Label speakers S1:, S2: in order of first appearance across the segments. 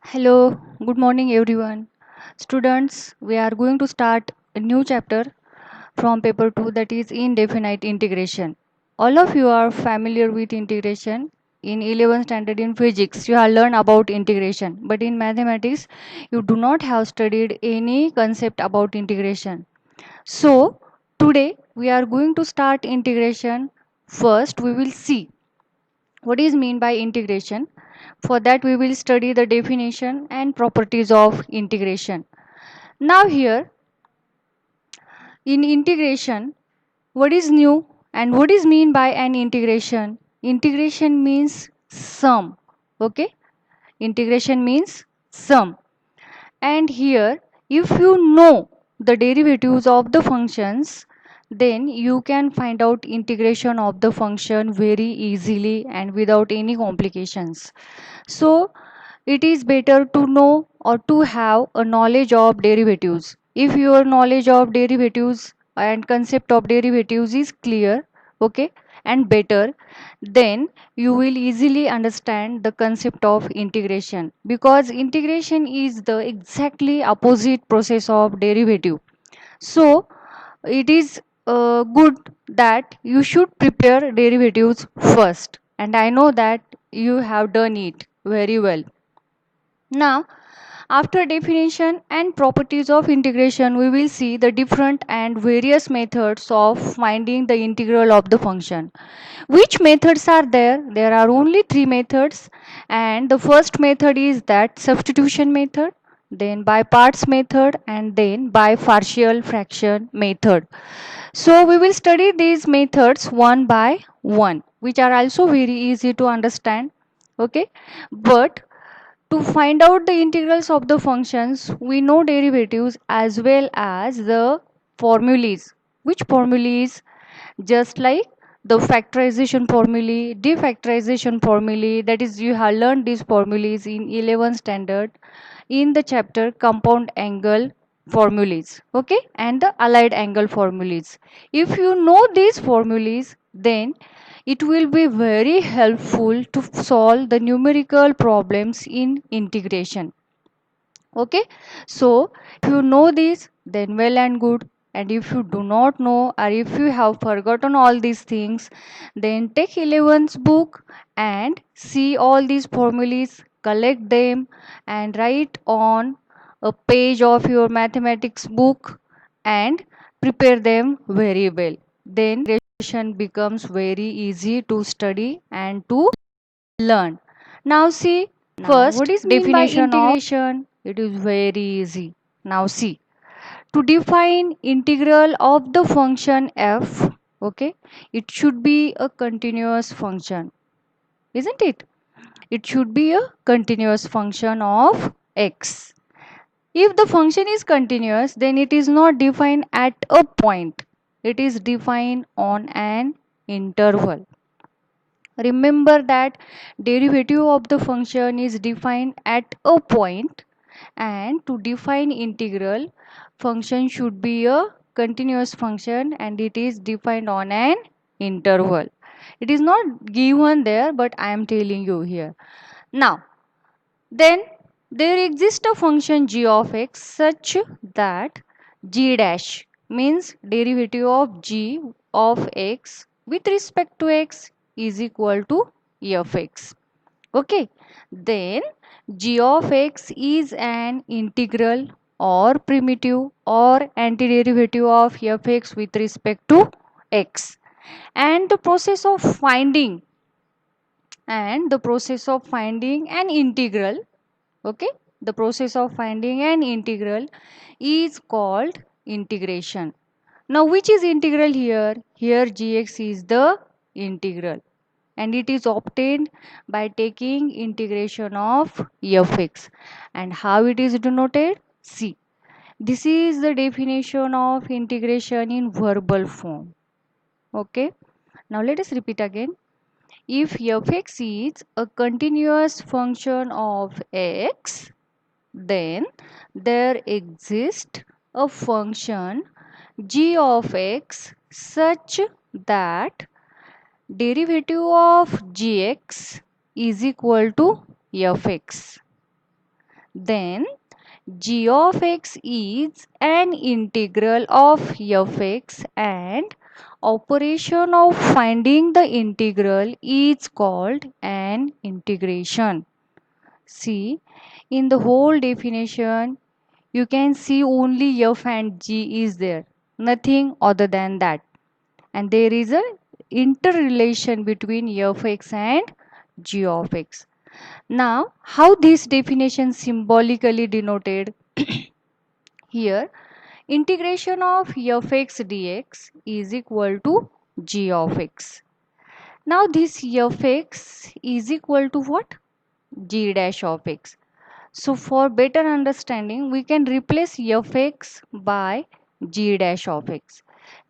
S1: Hello, good morning everyone. Students, we are going to start a new chapter from paper 2, that is indefinite integration. All of you are familiar with integration. In 11th standard in physics, you have learned about integration, but in mathematics, you do not have studied any concept about integration. So, today we are going to start integration. First, we will see what is mean by integration. For that we will study the definition and properties of integration. Now here in integration, what is new and what is mean by an integration? Integration means sum. Okay? Integration means sum. And here if you know the derivatives of the functions, then you can find out integration of the function very easily and without any complications. So it is better to know or to have a knowledge of derivatives. If your knowledge of derivatives and concept of derivatives is clear, okay, and better, then you will easily understand the concept of integration, because integration is the exactly opposite process of derivative. So it is good that you should prepare derivatives first, and I know that you have done it very well. Now, after definition and properties of integration, we will see the different and various methods of finding the integral of the function. Which methods are there? There are only three methods, and the first method is that substitution method, then by parts method, and then by partial fraction method. So we will study these methods one by one, which are also very easy to understand. Okay, but to find out the integrals of the functions, we know derivatives as well as the formulas. Which formulas? Just like the factorization formulae, defactorization formulae, that is you have learned these formulas in 11th standard in the chapter compound angle formulas, okay, and the allied angle formulas. If you know these formulas, then it will be very helpful to solve the numerical problems in integration. Okay, so if you know this, then well and good, and if you do not know or if you have forgotten all these things, then take 11th book and see all these formulas, collect them and write on a page of your mathematics book and prepare them very well. Then integration becomes very easy to study and to learn. Now see, first what is mean by definition of integration? It is very easy. Now see, to define integral of the function f, okay, it should be a continuous function, isn't it? It should be a continuous function of x. If the function is continuous, then it is not defined at a point. It is defined on an interval. Remember that derivative of the function is defined at a point, and to define integral, function should be a continuous function and it is defined on an interval. It is not given there, but I am telling you here. Now, then there exists a function g of x such that g dash means derivative of g of x with respect to x is equal to f x. Okay, then g of x is an integral or primitive or antiderivative of f(x) with respect to x, and the process of finding an integral, okay, the process of finding an integral is called integration. Now which is integral here? Here gx is the integral, and it is obtained by taking integration of f(x). And how it is denoted? See, this is the definition of integration in verbal form. Okay, now let us repeat again. If f(x) is a continuous function of x, then there exists a function g of x such that derivative of gx is equal to f(x). then g of x is an integral of fx, and operation of finding the integral is called an integration. See, in the whole definition, you can see only f and g is there, nothing other than that. And there is a interrelation between fx and g of x. Now, how this definition symbolically denoted? Here, integration of fx dx is equal to g of x. Now, this fx is equal to what? G dash of x. So, for better understanding, we can replace fx by g dash of x.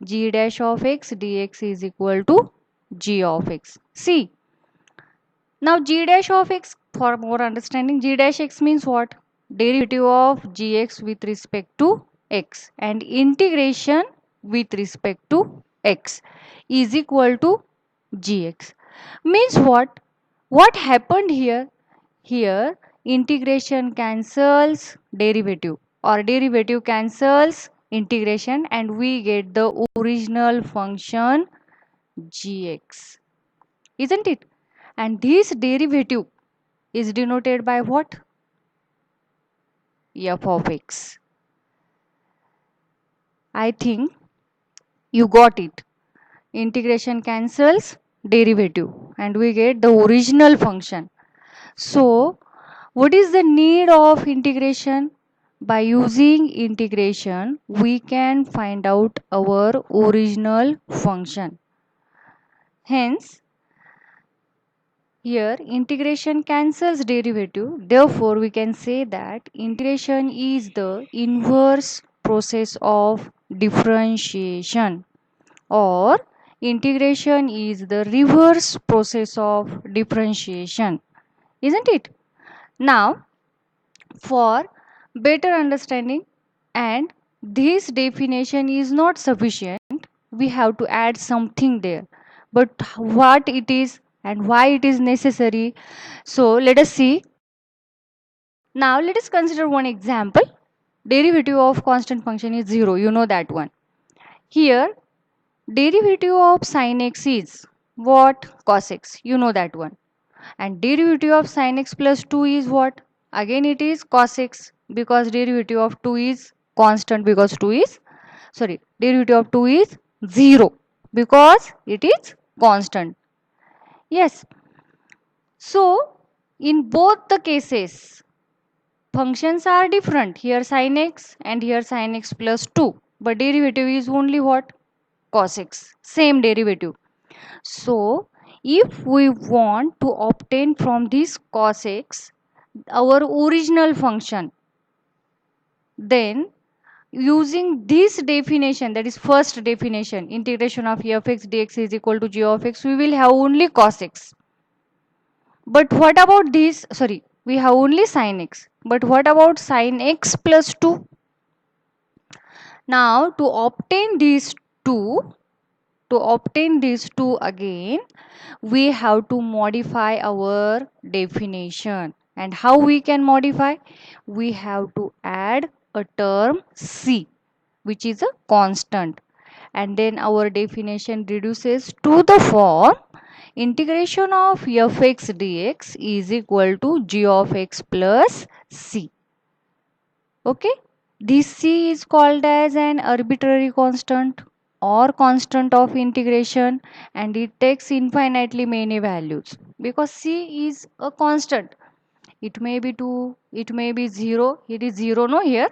S1: G dash of x dx is equal to g of x. See, now g dash of x, for more understanding, g dash x means what? Derivative of gx with respect to x, and integration with respect to x is equal to gx. Means what? What happened here? Here integration cancels derivative, or derivative cancels integration, and we get the original function gx, isn't it? And this derivative is denoted by what? F of x. I think you got it. Integration cancels derivative and we get the original function. So, what is the need of integration? By using integration, we can find out our original function. Hence, here integration cancels derivative. Therefore, we can say that integration is the inverse process of differentiation, or integration is the reverse process of differentiation, isn't it? Now, for better understanding, and this definition is not sufficient, we have to add something there. But what it is and why it is necessary, so let us see. Now let us consider one example. Derivative of constant function is 0, you know that one. Here derivative of sin x is what? Cos x, you know that one. And derivative of sin x plus 2 is what? Again it is cos x, because derivative of 2 is constant, because 2 is, sorry, derivative of 2 is 0 because it is constant. Yes. So in both the cases, functions are different. Here sin x and here sin x plus 2. But derivative is only what? Cos x. Same derivative. So, if we want to obtain from this cos x our original function, then using this definition, that is first definition, integration of fx dx is equal to g of x, we will have only cos x. But what about this? Sorry, we have only sin x. But what about sin x plus 2? Now, to obtain these two, again, we have to modify our definition. And how we can modify? We have to add a term c, which is a constant, and then our definition reduces to the form integration of fx dx is equal to g of x plus c. Okay, this c is called as an arbitrary constant or constant of integration, and it takes infinitely many values because c is a constant. It may be 2, it may be 0. It is 0, no, here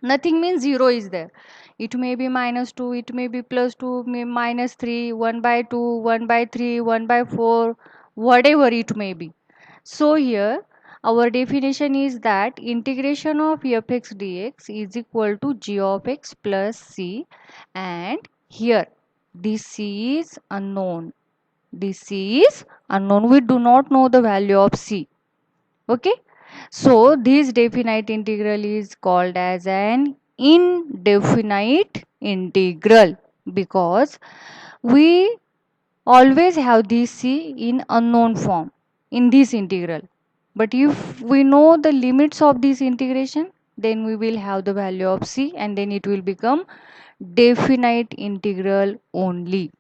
S1: nothing means 0 is there. It may be minus 2, it may be plus 2, minus 3, 1 by 2, 1 by 3, 1 by 4, whatever it may be. So here our definition is that integration of fx dx is equal to g of x plus c, and here this c is unknown. This c is unknown. We do not know the value of c. Okay. So this definite integral is called as an indefinite integral because we always have this c in unknown form in this integral. But if we know the limits of this integration, then we will have the value of c, and then it will become definite integral only.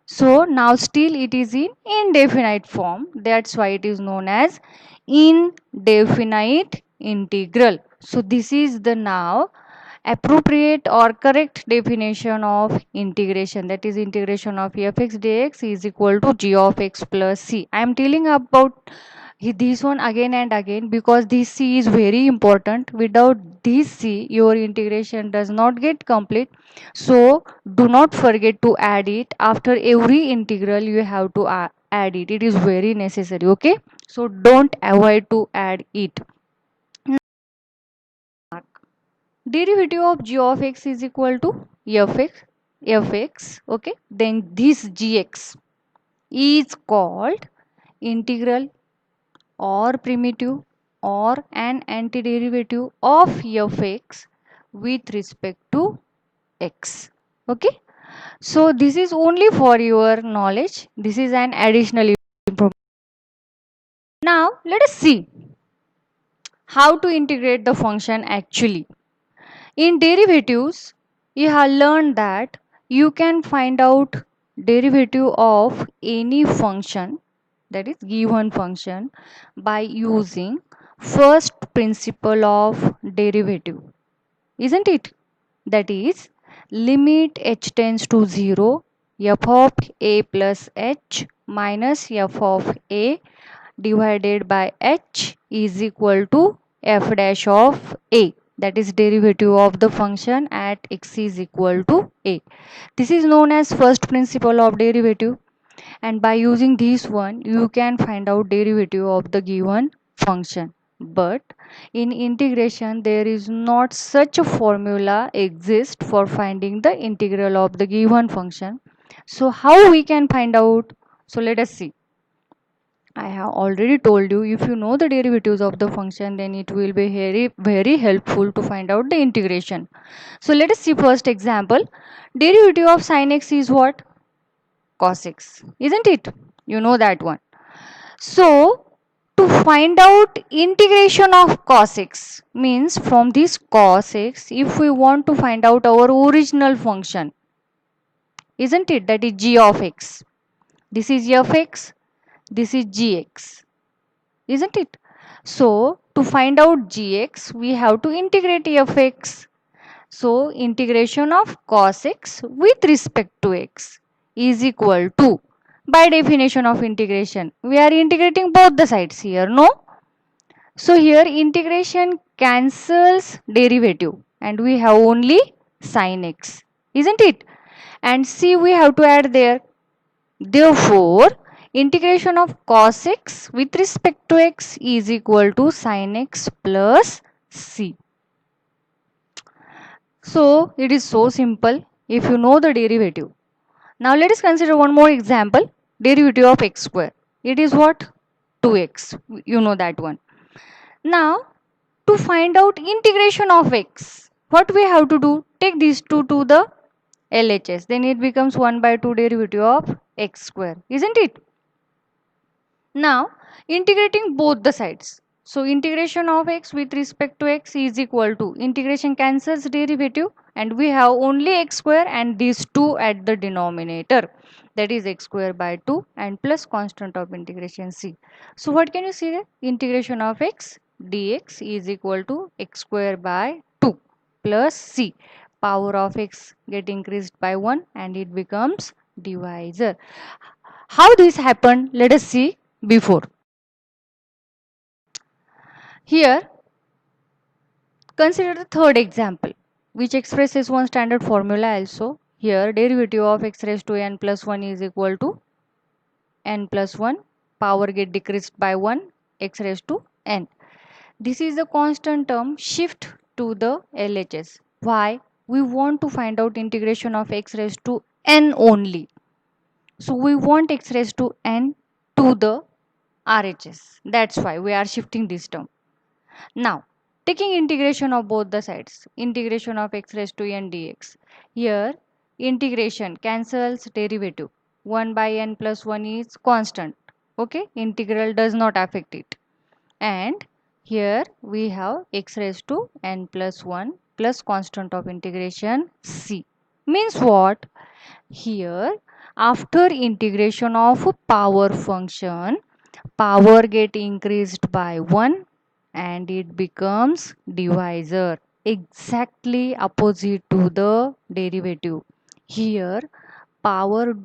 S1: So now still it is in indefinite form. That's why it is known as indefinite integral. So this is the now appropriate or correct definition of integration, that is integration of fx dx is equal to g of x plus c. I am telling about this one again and again because this c is very important. Without this c your integration does not get complete. So do not forget to add it. After every integral you have to add it. It is very necessary. Okay, so don't avoid to add it. Derivative of g of x is equal to fx. Okay, then this gx is called integral or primitive or an antiderivative of fx with respect to x. Okay, so this is only for your knowledge. This is an additional information. Now let us see how to integrate the function actually. In derivatives, you have learned that you can find out derivative of any function, that is given function, by using first principle of derivative, isn't it? That is limit h tends to 0 f of a plus h minus f of a divided by h is equal to f dash of a, that is derivative of the function at x is equal to a. This is known as first principle of derivative, and by using this one you can find out derivative of the given function. But in integration there is not such a formula exist for finding the integral of the given function. So how we can find out? So let us see. I have already told you, if you know the derivatives of the function, then it will be very helpful to find out the integration. So let us see first example. Derivative of sin x is what? Cos x, isn't it? You know that one. So to find out integration of cos x means from this cos x, if we want to find out our original function, isn't it? That is g of x. This is f x, this is gx, isn't it? So to find out gx, we have to integrate fx. So integration of cos x with respect to x is equal to, by definition of integration, we are integrating both the sides here, no? So here integration cancels derivative and we have only sin x, isn't it? And c we have to add there. Therefore, integration of cos x with respect to x is equal to sin x plus c. So, it is so simple if you know the derivative. Now, let us consider one more example. Derivative of x square. It is what? 2x. You know that one. Now, to find out integration of x, what we have to do? Take these two to the LHS. Then it becomes 1 by 2 derivative of x square. Isn't it? Now, integrating both the sides. So, integration of x with respect to x is equal to, integration cancels derivative and we have only x square and these two at the denominator, that is x square by 2 and plus constant of integration c. So, what can you see there? Integration of x dx is equal to x square by 2 plus c. Power of x get increased by 1 and it becomes divisor. How this happened? Let us see before. Here, consider the third example, which expresses one standard formula also. Here, derivative of x raised to n plus 1 is equal to n plus 1. Power get decreased by 1, x raised to n. This is the constant term, shift to the LHS. Why? We want to find out integration of x raised to n only. So, we want x raised to n to the RHS. That's why we are shifting this term. Now, taking integration of both the sides, integration of x raised to n dx. Here, integration cancels derivative. 1 by n plus 1 is constant. Okay, integral does not affect it. and here we have x raised to n plus 1 plus constant of integration c. Means what? Here after integration of power function, power get increased by 1 and it becomes divisor, exactly opposite to the derivative. Here power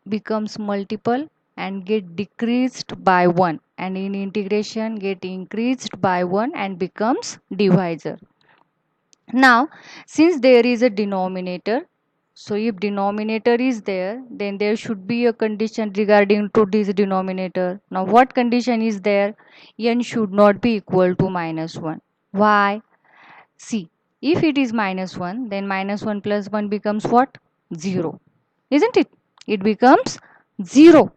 S1: becomes multiple and get decreased by 1, and in integration get increased by 1 and becomes divisor. Now since there is a denominator, so if denominator is there, then there should be a condition regarding to this denominator. Now what condition is there? N should not be equal to minus 1. Why? See, if it is minus 1, then minus 1 plus 1 becomes what? 0. Isn't it? It becomes 0.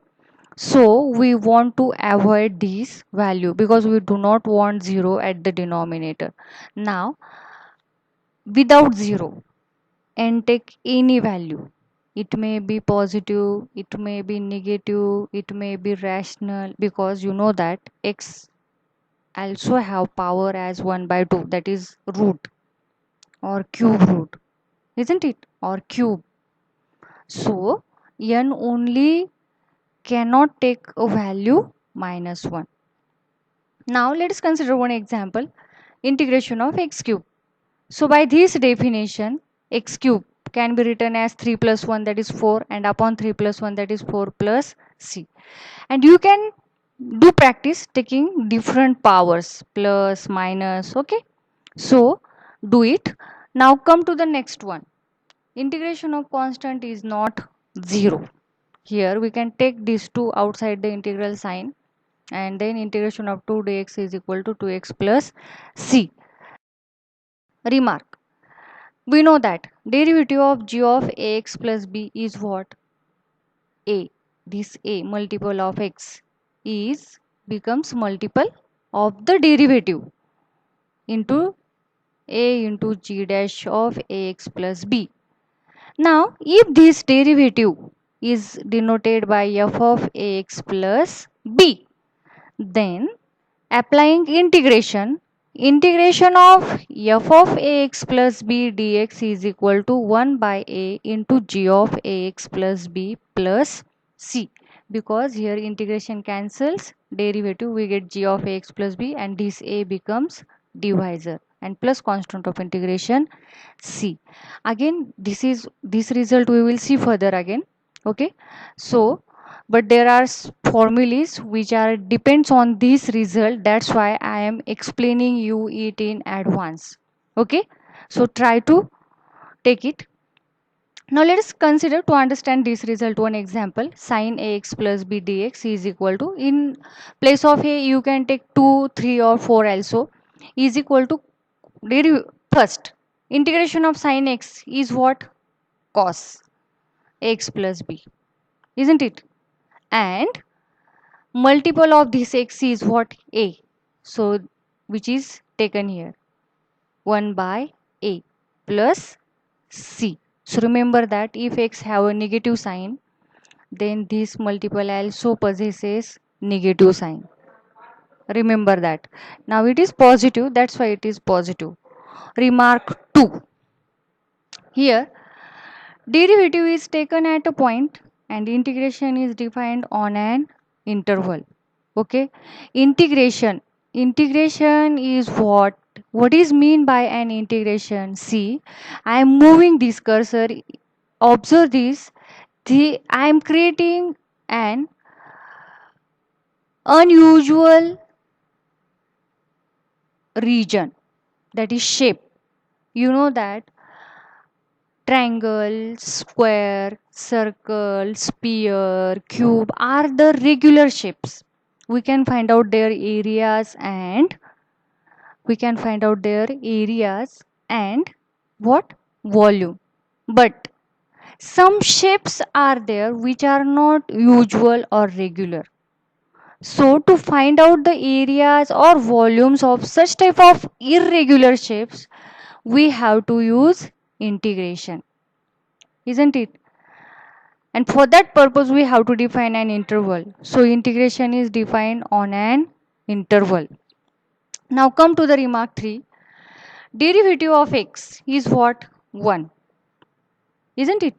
S1: So we want to avoid this value because we do not want 0 at the denominator. Now without 0, and take any value. It may be positive, it may be negative, it may be rational, because you know that x also have power as 1 by 2, that is root or cube root, isn't it? Or cube. So n only cannot take a value minus 1. Now let us consider one example, integration of x cube. So by this definition, x cube can be written as 3 plus 1, that is 4, and upon 3 plus 1, that is 4 plus c. And you can do practice taking different powers, plus, minus, okay. So do it. Now come to the next one. Integration of constant is not 0. Here we can take these two outside the integral sign, and then integration of 2 dx is equal to 2x plus c. Remark. We know that derivative of g of ax plus b is what? A. This a multiple of x is becomes multiple of the derivative into a into g dash of ax plus b. Now if this derivative is denoted by f of ax plus b, then applying integration, integration of f of ax plus b dx is equal to 1 by a into g of ax plus b plus c. Because here integration cancels, derivative we get g of ax plus b, and this a becomes divisor, and plus constant of integration c. Again this result we will see further again, okay. So but there are formulas which are depends on this result, that's why I am explaining you it in advance, okay. So try to take it. Now let us consider to understand this result one example. Sin ax plus b dx is equal to, in place of a you can take 2, 3 or 4 also, is equal to first integration of sin x is what? Cos x plus b, isn't it? And multiple of this x is what? A. So which is taken here, 1 by a plus c. So remember that if x have a negative sign, then this multiple also possesses negative sign. Remember that. Now it is positive, that's why it is positive. Remark 2. Here derivative is taken at a point and integration is defined on an interval. Okay. Integration is what is mean by an integration? See, I am moving this cursor. Observe this. I am creating an unusual region, that is shape. You know that triangle, square, circle, sphere, cube are the regular shapes. We can find out their areas and what? Volume. But some shapes are there which are not usual or regular. So to find out the areas or volumes of such type of irregular shapes, we have to use integration, isn't it? And for that purpose we have to define an interval. So integration is defined on an interval. Now come to the remark 3. Derivative of x is what? 1. Isn't it?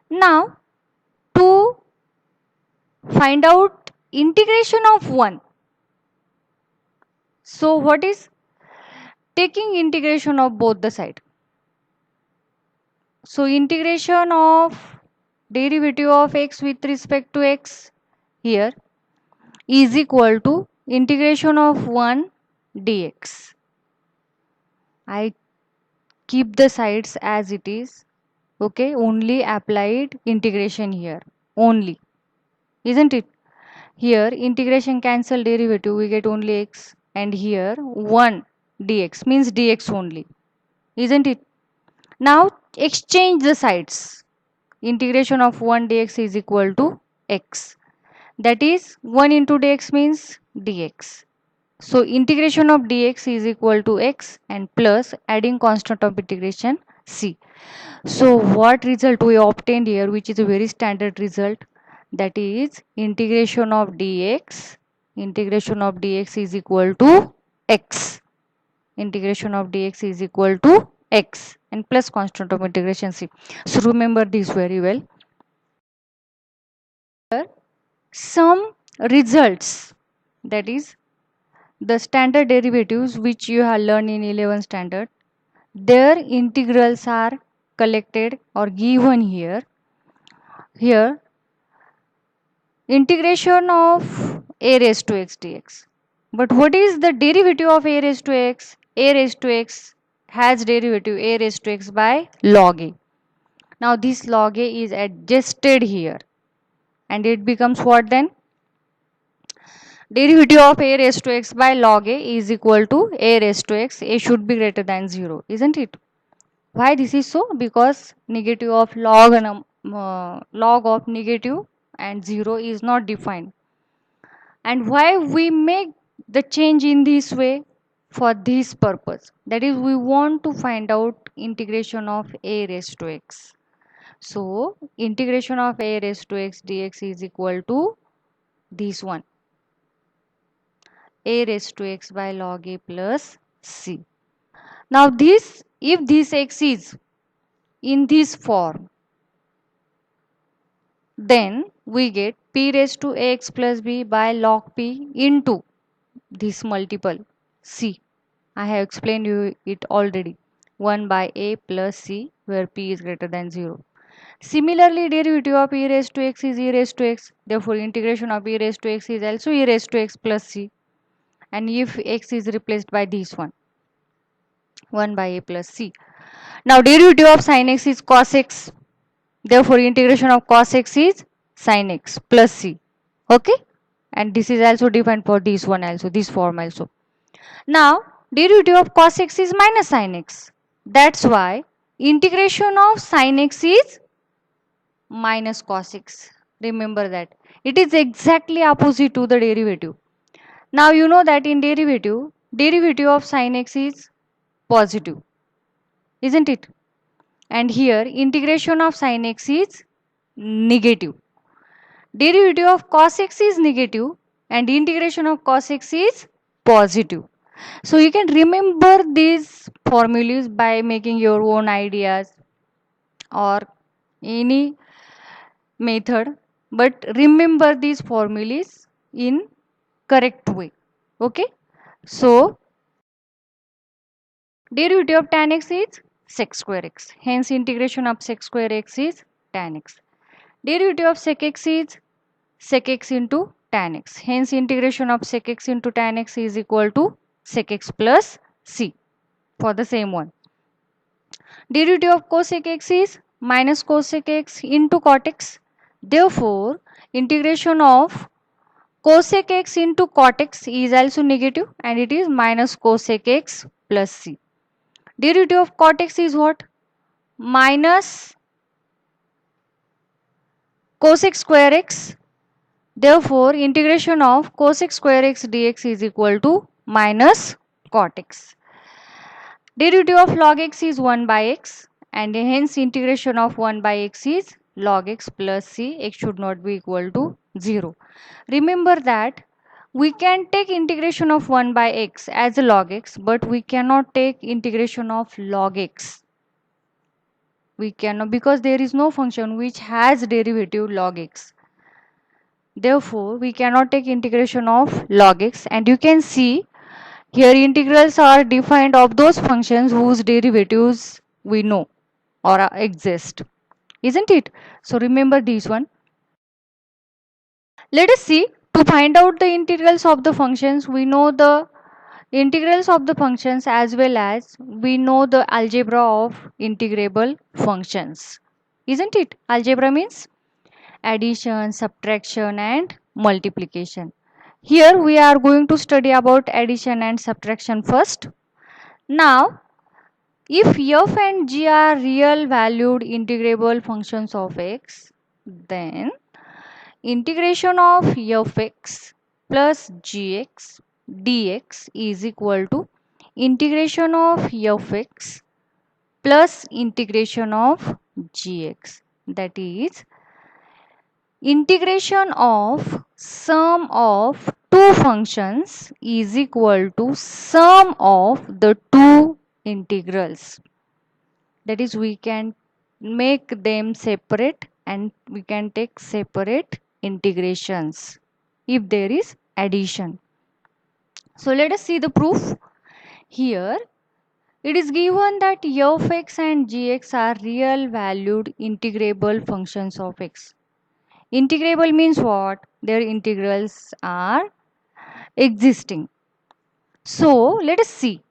S1: Now to find out integration of 1. So what is? Taking integration of both the side. So integration of derivative of x with respect to x here is equal to integration of 1 dx. I keep the sides as it is. Okay, only applied integration here. Only. Isn't it? Here integration cancel derivative, we get only x, and here 1 dx means dx only. Isn't it? Now exchange the sides. Integration of 1 dx is equal to x. That is 1 into dx means dx. So integration of dx is equal to x and plus adding constant of integration c. So what result we obtained here, which is a very standard result, that is integration of dx is equal to x. Integration of dx is equal to x and plus constant of integration c. So remember this very well. Here some results, that is the standard derivatives which you have learned in 11th standard, their integrals are collected or given here. Here integration of a raised to x dx. But what is the derivative of a raised to x? A raised to x has derivative a raised to x by log a. Now this log a is adjusted here and it becomes what then? Derivative of a raised to x by log a is equal to a raised to x. A should be greater than 0, isn't it? Why this is so? Because negative of log and log of negative and 0 is not defined. And why we make the change in this way? For this purpose, that is we want to find out integration of a raised to x. So integration of a raised to x dx is equal to this one, a raised to x by log a plus c. Now this, if this x is in this form, then we get p raised to ax plus b by log p into this multiple c. I have explained you it already. 1 by a plus c where p is greater than 0. Similarly, derivative of e raised to x is e raised to x. Therefore, integration of e raised to x is also e raised to x plus c. And if x is replaced by this one, 1 by a plus c. Now, derivative of sin x is cos x. Therefore, integration of cos x is sin x plus c. Okay? And this is also defined for this one also, this form also. Now, derivative of cos x is minus sin x. That's why integration of sin x is minus cos x. Remember that. It is exactly opposite to the derivative. Now, you know that in derivative of sin x is positive. Isn't it? And here, integration of sin x is negative. Derivative of cos x is negative and integration of cos x is positive. So you can remember these formulas by making your own ideas or any method, but remember these formulas in correct way. Okay? So derivative of tan x is sec square x. Hence integration of sec square x is tan x. Derivative of sec x is sec x into tan x. Hence integration of sec x into tan x is equal to sec x plus c for the same one. Derivative of cosec x is minus cosec x into cot x. Therefore, integration of cosec x into cot x is also negative and it is minus cosec x plus c. Derivative of cot x is what? Minus cosec square x. Therefore, integration of cosec square x dx is equal to minus cot x. Derivative of log x is 1 by x and hence integration of 1 by x is log x plus c. X should not be equal to 0. Remember that We can take integration of 1 by x as a log x, but we cannot take integration of log x. We cannot, because there is no function which has derivative log x. Therefore, we cannot take integration of log x, and you can see here integrals are defined of those functions whose derivatives we know or exist, isn't it? So remember this one. Let us see, to find out the integrals of the functions, we know the integrals of the functions as well as we know the algebra of integrable functions, isn't it? Algebra means addition, subtraction and multiplication. Here we are going to study about addition and subtraction first. Now, if f and g are real valued integrable functions of x, then integration of fx plus gx dx is equal to integration of fx plus integration of gx, that is integration of sum of two functions is equal to sum of the two integrals. That is, we can make them separate and we can take separate integrations if there is addition. So let us see the proof. Here it is given that f(x) and gx are real valued integrable functions of x. Integrable means what? Their integrals are existing. So let us see.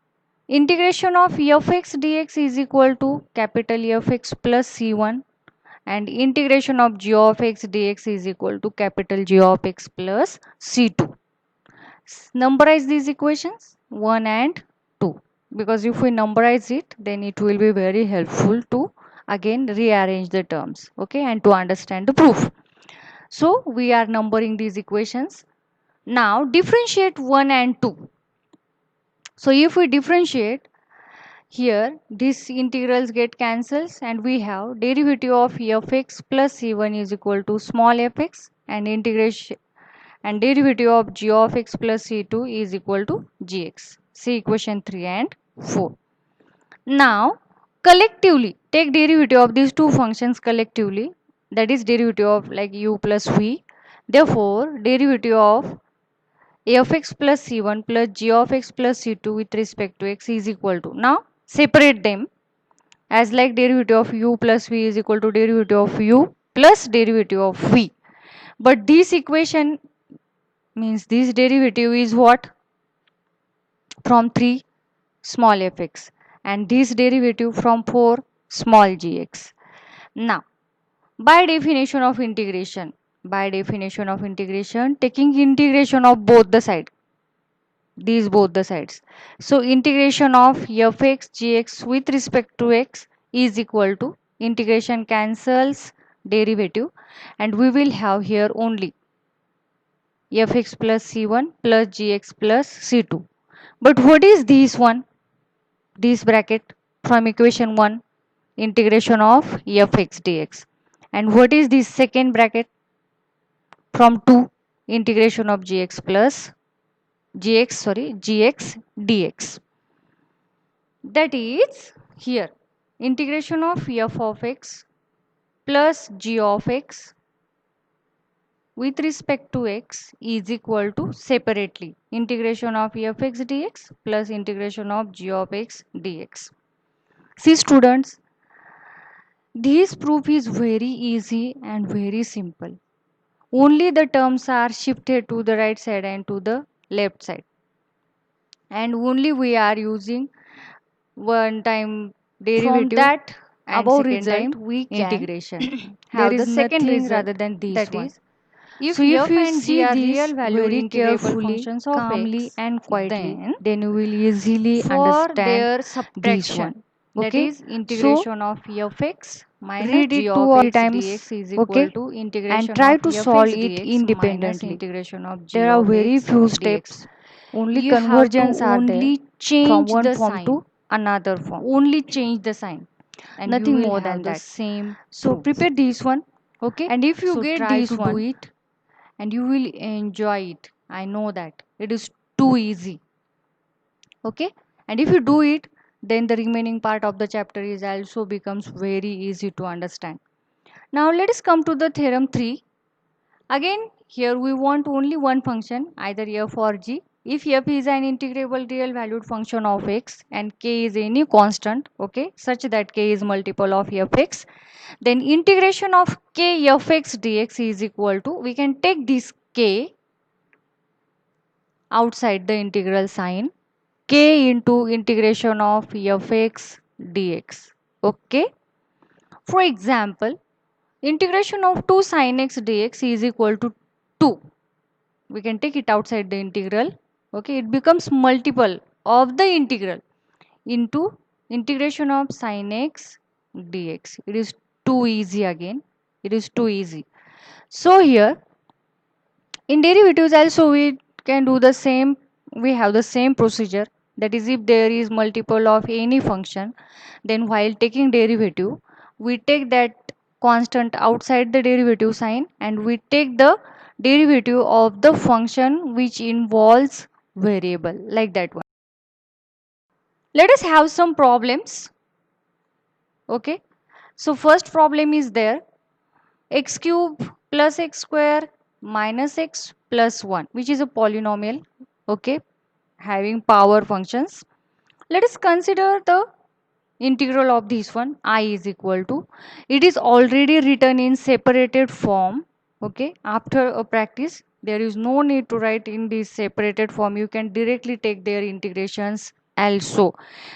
S1: Integration of fx dx is equal to capital Fx plus c1, and integration of g of x dx is equal to capital G of x plus c2. Numberize these equations 1 and 2, because if we numberize it then it will be very helpful to again rearrange the terms, okay, and to understand the proof. So we are numbering these equations. Now differentiate 1 and 2. So if we differentiate, here these integrals get cancels and we have derivative of fx plus c1 is equal to small fx, and integration and derivative of g of x plus c2 is equal to gx. See equation 3 and 4. Now collectively take derivative of these two functions collectively, that is derivative of like u plus v. Therefore derivative of fx plus c1 plus g of x plus c2 with respect to x is equal to, now separate them as like derivative of u plus v is equal to derivative of u plus derivative of v. But this equation means this derivative is what? From 3 small fx, and this derivative from 4 small gx. Now by definition of integration, taking integration of both the sides, these both the sides. So integration of fx gx with respect to x is equal to, integration cancels derivative, and we will have here only fx plus c1 plus gx plus c2. But what is this one? This bracket from equation 1, integration of fx dx. And what is this second bracket from 2, integration of gx dx. That is here integration of f of x plus g of x with respect to x is equal to separately integration of fx dx plus integration of g of x dx. See students, this proof is very easy and very simple. Only the terms are shifted to the right side and to the left side, and only we are using one time derivative. From that above result we can integration. Have the second result rather than this that one. Is, if so if you see these very carefully, calmly x, and quietly, then you will easily understand their subtraction. Okay? That is integration of fx minus read it 2 or 3 times dx is equal okay? To integration and try to solve it independently. Integration of g there are very few steps. Only you conversions are there from one form to another form. Only change the sign and nothing more than that. Same. So proof. Prepare this one, okay? And if you so get this one, do it and you will enjoy it. I know that. It is too easy. Okay? And if you do it, then the remaining part of the chapter is also becomes very easy to understand. Now let us come to the theorem 3. Again, here we want only one function, either f or g. If f is an integrable real valued function of x and k is any constant, okay, such that k is multiple of fx, then integration of k fx dx is equal to, we can take this k outside the integral sign, k into integration of fx dx. Okay. For example, integration of 2 sin x dx is equal to 2. We can take it outside the integral. Okay, it becomes multiple of the integral into integration of sin x dx. It is too easy again. It is too easy. So here in derivatives also we can do the same. We have the same procedure. That is, if there is multiple of any function, then while taking derivative, we take that constant outside the derivative sign and we take the derivative of the function which involves variable, like that one. Let us have some problems. Okay. So first problem is there, x cube plus x square minus x plus 1, which is a polynomial, okay, having power functions. Let us consider the integral of this one. I is equal to, it is already written in separated form. Okay, after a practice there is no need to write in this separated form, you can directly take their integrations also.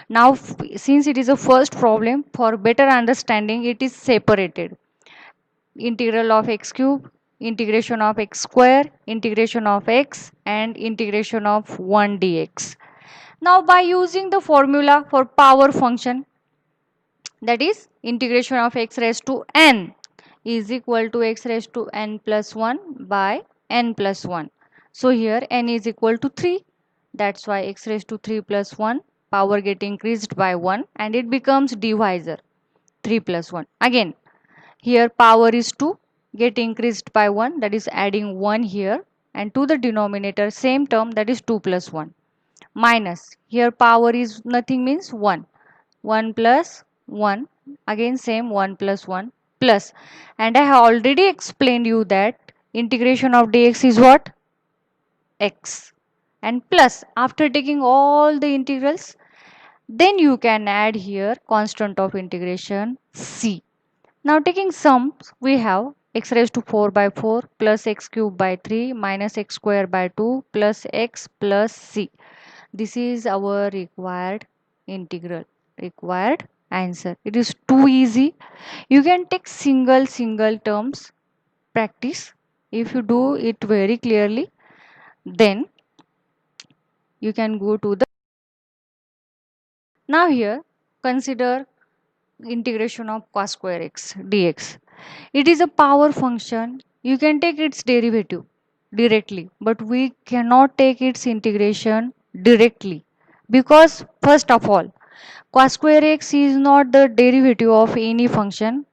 S1: Now since it is a first problem, for better understanding it is separated. Integral of x cube, integration of x square, integration of x, and integration of 1 dx. Now by using the formula for power function, that is integration of x raised to n is equal to x raised to n plus 1 by n plus 1. So here n is equal to 3. That's why x raised to 3 plus 1, power get increased by 1 and it becomes divisor 3 plus 1. Again, here power is 2, get increased by 1, that is adding 1 here, and to the denominator same term, that is 2 plus 1, minus here power is nothing means 1, 1 plus 1, again same 1 plus 1 plus, and I have already explained you that integration of dx is what? X, and plus after taking all the integrals, then you can add here constant of integration c. Now taking sums, we have x raised to 4 by 4 plus x cube by 3 minus x square by 2 plus x plus c. This is our required integral, required answer. It is too easy. You can take single terms practice. If you do it very clearly, then you can go to the. Now here consider integration of cos square x dx. It is a power function. You can take its derivative directly, but we cannot take its integration directly because first of all, cos square x is not the derivative of any function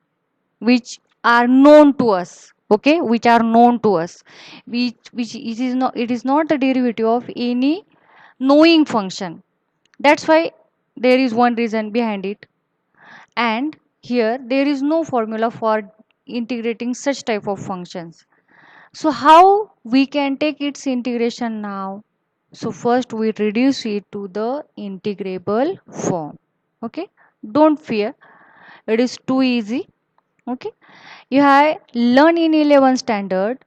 S1: which are known to us. Okay, which are known to us, which it is not the derivative of any knowing function. That's why there is one reason behind it, and here there is no formula for integrating such type of functions. So how we can take its integration now? So first we reduce it to the integrable form. Okay, don't fear, it is too easy. Okay, you have learned in 11 standard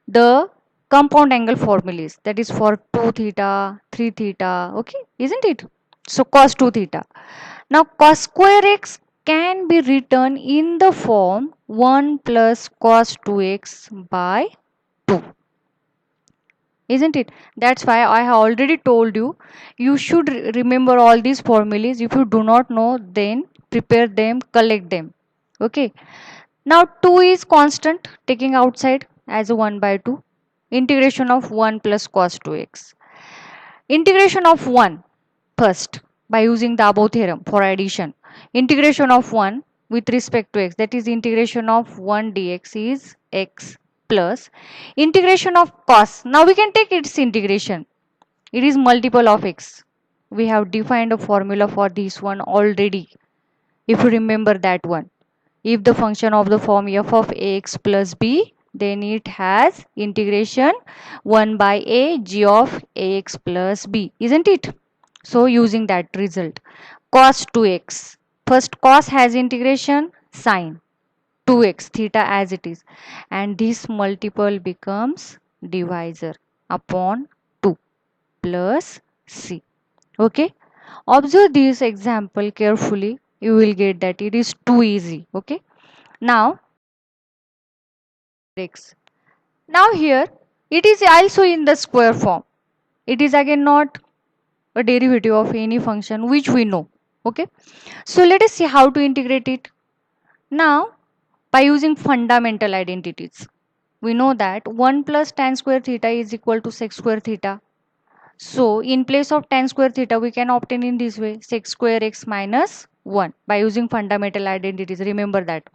S1: the compound angle formulas, that is for 2 theta, 3 theta. Okay, isn't it? So cos 2 theta. Now cos square x can be written in the form 1 plus cos 2x by 2. Isn't it? That's why I have already told you, you should remember all these formulas. If you do not know, then prepare them, collect them. Okay. Now 2 is constant, taking outside as a 1 by 2. Integration of 1 plus cos 2x. Integration of 1 first by using the above theorem for addition. Integration of 1 with respect to x, that is integration of 1 dx is x. plus integration of cos. Now we can take its integration. It is multiple of x. We have defined a formula for this one already. If you remember that one. If the function of the form f of ax plus b, then it has integration 1 by a g of ax plus b, isn't it? So using that result, cos 2x. First cos has integration sine 2x theta as it is, and this multiple becomes divisor upon 2 plus c. Okay, observe this example carefully. You will get that it is too easy. Okay, now x. Now here it is also in the square form. It is again not a derivative of any function which we know. Okay, so let us see how to integrate it. Now by using fundamental identities, we know that 1 plus tan square theta is equal to sec square theta. So in place of tan square theta, we can obtain in this way sec square x minus 1 by using fundamental identities. Remember that.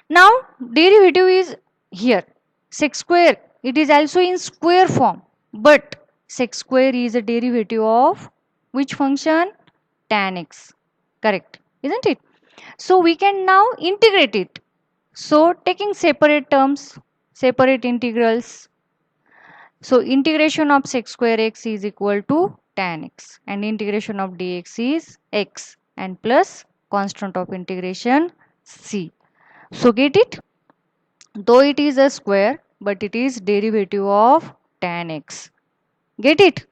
S1: Now derivative is here. Sec square, it is also in square form, but sec square is a derivative of which function? Tan x. Correct, isn't it? So we can now integrate it. So taking separate terms, separate integrals. So integration of sec square x is equal to tan x, and integration of dx is x, and plus constant of integration c. So get it? Though it is a square, but it is derivative of tan x. Get it?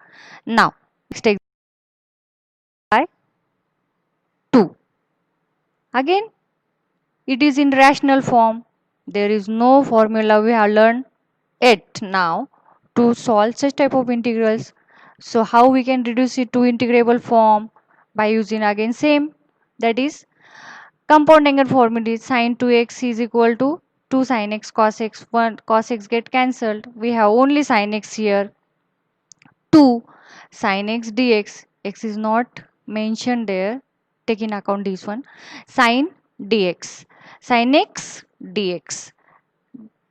S1: Now, next example by 2. Again, it is in rational form. There is no formula we have learned yet now to solve such type of integrals. So how we can reduce it to integrable form? By using again same, that is compound angle formula is sin 2x is equal to 2 sin x cos x. 1 cos x get cancelled. We have only sin x here. 2 sin x dx. X is not mentioned there. Take in account this one. Sin dx. Sin x dx.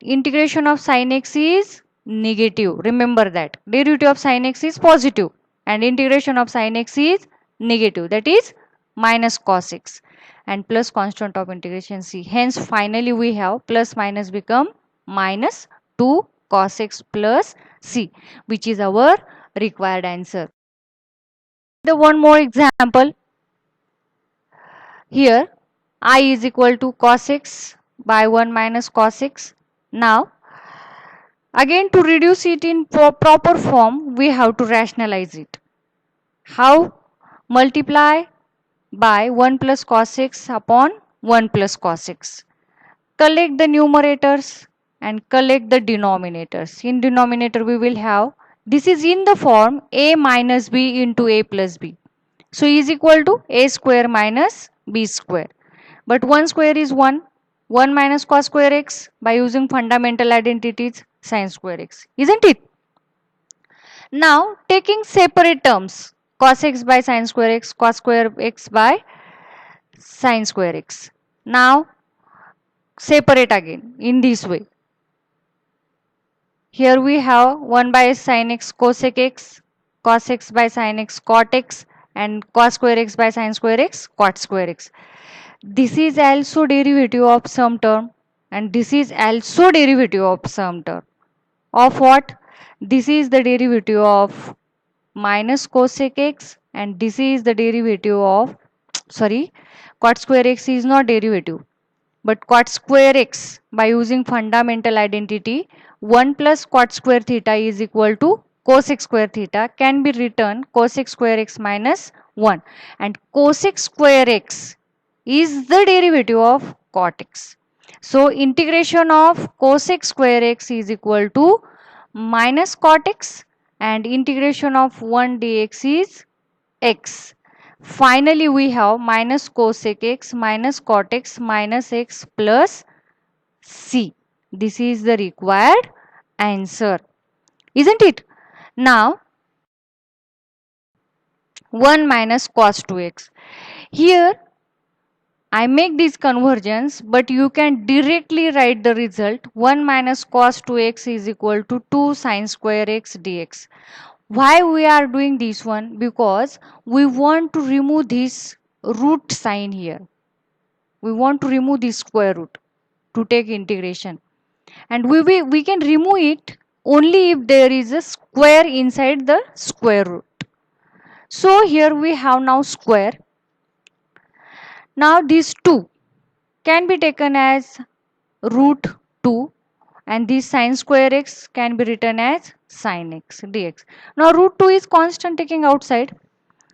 S1: Integration of sin x is negative. Remember that. Derivative of sin x is positive. And integration of sin x is negative. That is minus cos x. And plus constant of integration c. Hence finally we have plus minus become minus 2 cos x plus c, which is our required answer. The one more example. Here I is equal to cos x by 1 minus cos x. Now again to reduce it in proper form, we have to rationalize it. How? Multiply by 1 plus cos x upon 1 plus cos x. Collect the numerators and collect the denominators. In denominator we will have, this is in the form a minus b into a plus b. So is equal to a square minus b square. But 1 square is 1. 1 minus cos square x by using fundamental identities sin square x. Isn't it? Now taking separate terms, cos x by sin square x, cos square x by sin square x. Now separate again in this way. Here we have 1 by sin x cosec x, cos x by sin x cot x, and cos square x by sin square x cot square x. This is also derivative of some term, and this is also derivative of some term. Of what? This is the derivative of minus cosec x, and this is the derivative of, sorry, cot square x is not derivative, but cot square x by using fundamental identity 1 plus cot square theta is equal to cosec square theta can be written cosec square x minus 1, and cosec square x is the derivative of cot x. So integration of cosec square x is equal to minus cot x, and integration of 1 dx is x. Finally we have minus cosec x minus cot x minus x plus c. This is the required answer, isn't it? Now 1 minus cos 2x. Here I make these conversions, but you can directly write the result 1 minus cos 2x is equal to 2 sine square x dx. Why we are doing this one? Because we want to remove this root sign here. We want to remove this square root to take integration. And we can remove it only if there is a square inside the square root. So here we have now square. Now these 2 can be taken as root 2 and this sine square x can be written as sine x dx. Now root 2 is constant, taking outside,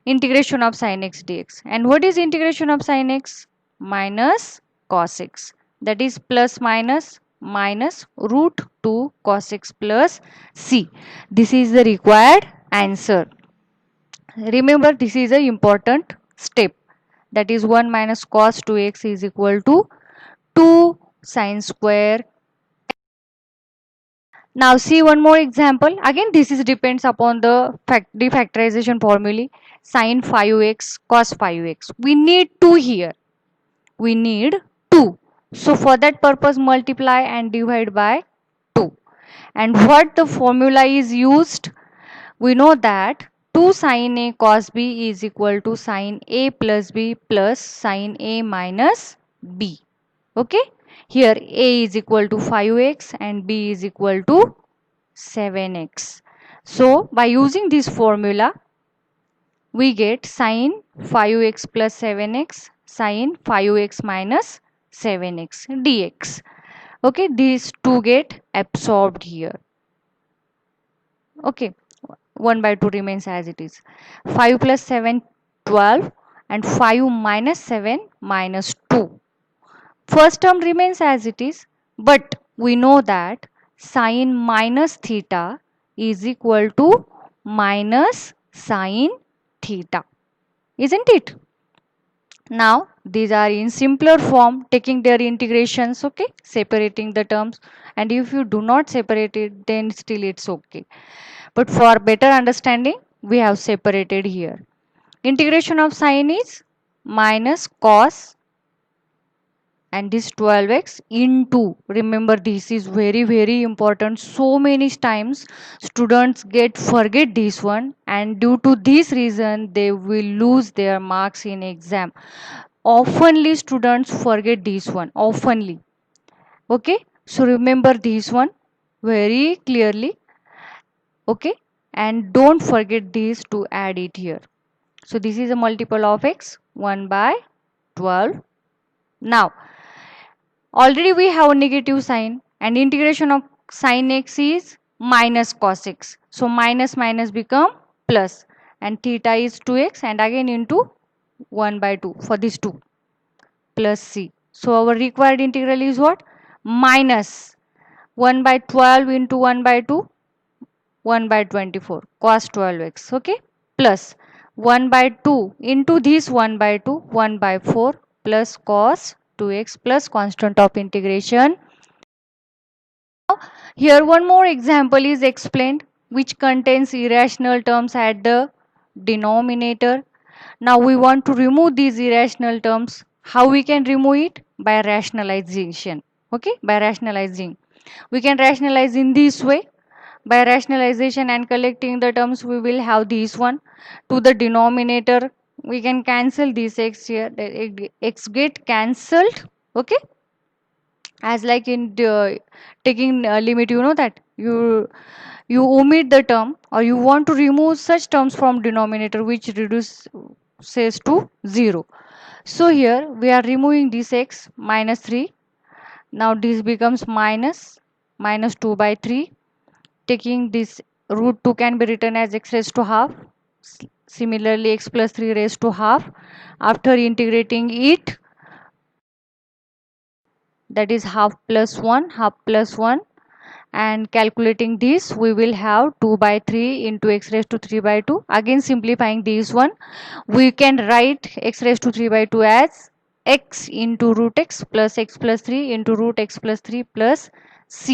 S1: integration of sine x dx. And what is integration of sine x? Minus cos x, that is plus minus minus root 2 cos x plus c. This is the required answer. Remember, this is an important step, that is 1 minus cos 2x is equal to 2 sine square. Now see one more example. Again this is depends upon the defactorization formula. Sine 5x cos 5x. We need 2 here. We need 2. So for that purpose multiply and divide by 2. And what the formula is used? We know that 2 sine a cos b is equal to sine a plus b plus sine a minus b. Okay. Here a is equal to 5x and b is equal to 7x. So by using this formula, we get sine 5x plus 7x sine 5x minus 7x dx. Okay, these two get absorbed here. Okay, 1 by 2 remains as it is. 5 plus 7, 12, and 5 minus 7 minus 2. First term remains as it is, but we know that sine minus theta is equal to minus sine theta, isn't it? Now these are in simpler form, taking their integrations, okay, separating the terms, and if you do not separate it then still it's okay, but for better understanding we have separated here. Integration of sine is minus cos and this 12x into, remember this is very important, so many times students forget this one and due to this reason they will lose their marks in exam. Oftenly students forget this one, oftenly. Okay, so remember this one very clearly. Okay, and don't forget this to add it here. So this is a multiple of x, 1 by 12. Now already we have a negative sign and integration of sin x is minus cos x. So minus minus become plus and theta is 2x and again into 1 by 2 for this 2 plus c. So our required integral is what? Minus 1 by 12 into 1 by 2, 1 by 24 cos 12x, okay, plus 1 by 2 into this 1 by 2, 1 by 4 plus cos 2x plus constant of integration. Here one more example is explained which contains irrational terms at the denominator. Now we want to remove these irrational terms. How we can remove it? By rationalization. Okay, by rationalizing. We can rationalize in this way. By rationalization and collecting the terms, we will have this one. To the denominator, we can cancel this x here. X get cancelled. Okay, as like in taking limit, you know that you omit the term or you want to remove such terms from denominator which reduces to 0. So here we are removing this x minus 3. Now this becomes minus 2 by 3. Taking this root 2 can be written as x raised to half. Similarly x plus 3 raised to half. After integrating it, that is half plus 1, and calculating this we will have 2 by 3 into x raised to 3 by 2. Again simplifying this one, we can write x raised to 3 by 2 as x into root x plus 3 into root x plus 3 plus c.